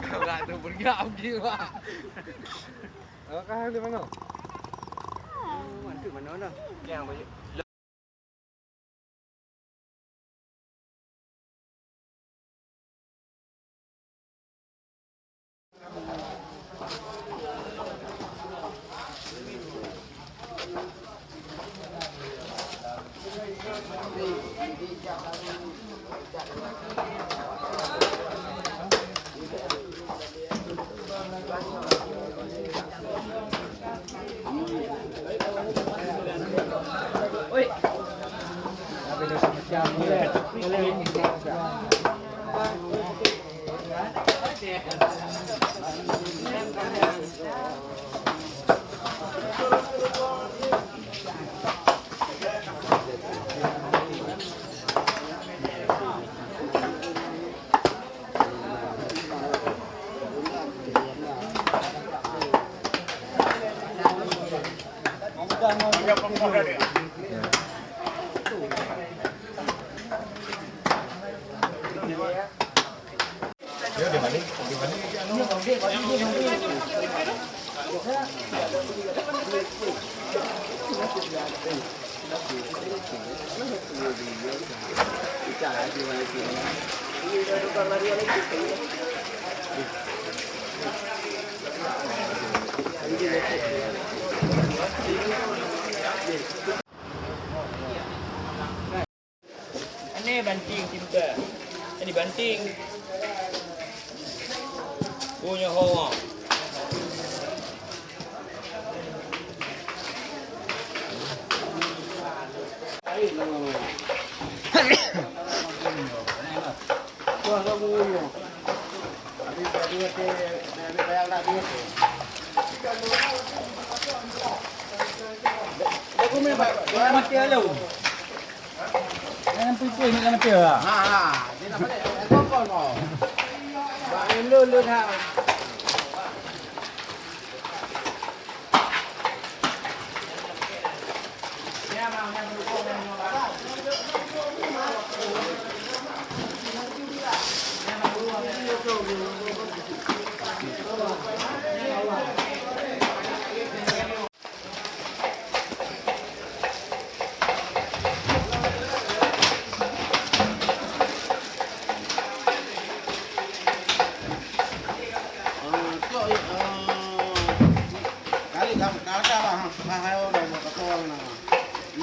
Enggak tuh bergerak gila. Kah di mana? Mana? Yang baju. Oi. Tapi dah macam ni. Ini banting kita. Ini banting. Punya hawa. Wah, kamu punya. Habis dia bayar nak dia. Aku main dia mati lalu. Jangan pui-pui nak mati ah. Ha, dia nak balik. Kau mau. Bang lu dah.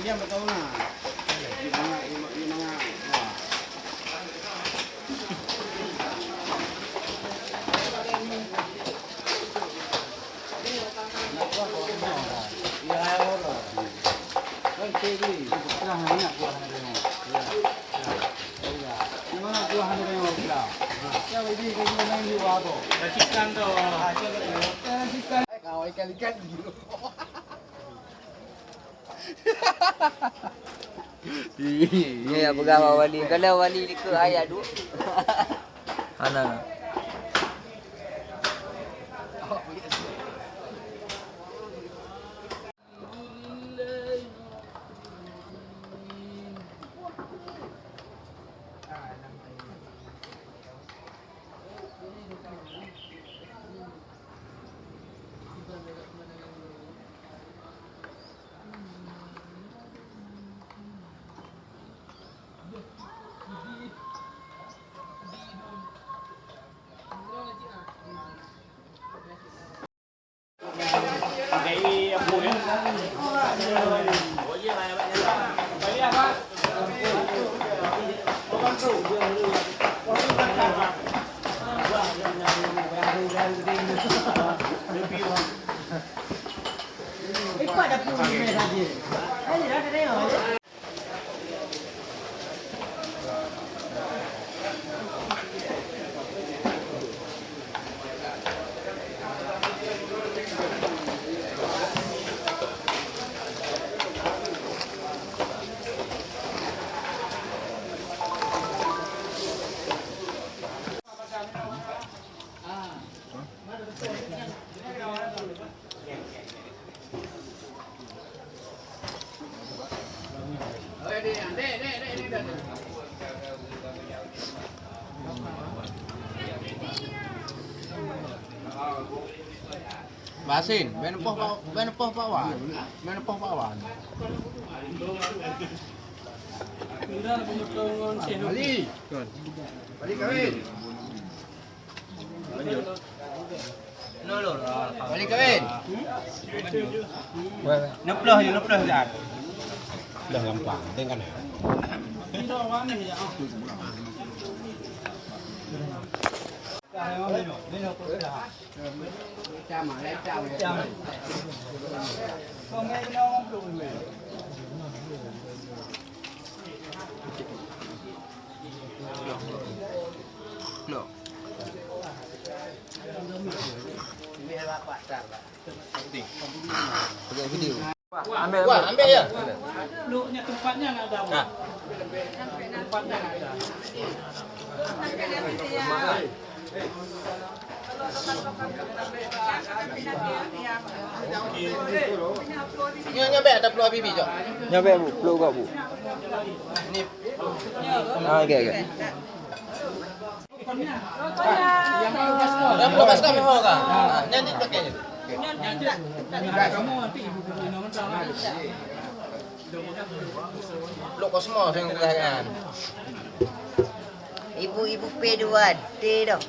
Iya betul nah. Gimana? Iya orang. Kan ciri. Nah, banyak buah ni. Gimana buah ni orang? Ya lebih ke main di wado. Ikan tu. Ikan. Kau ikan gitu. Ni apa gambar wali. Kalau wali ni ke ayat tu. Ana. Ikut ada pun saja. Ini dah tengok. Basin, benepoh pawan. Benepoh pawan. Bali. Bali kawin. Lanjut. Bali kawin. Neploh Zat. Udah gampang, kan ya. Loh. Pakai video. Ambil ya. Lu tempatnya enggak ada. Nah. Tempatnya enggak ada. Nyampe ada Pulau Bibi, Cok. Nyampe Bu, peluk kok Bu. Ini Okey. yang lepas kami mau kan? Nanti pakainya. Kamu nanti ibu minum sama. Lo kok semua yang kekayaan. Ibu-ibu P2D dong.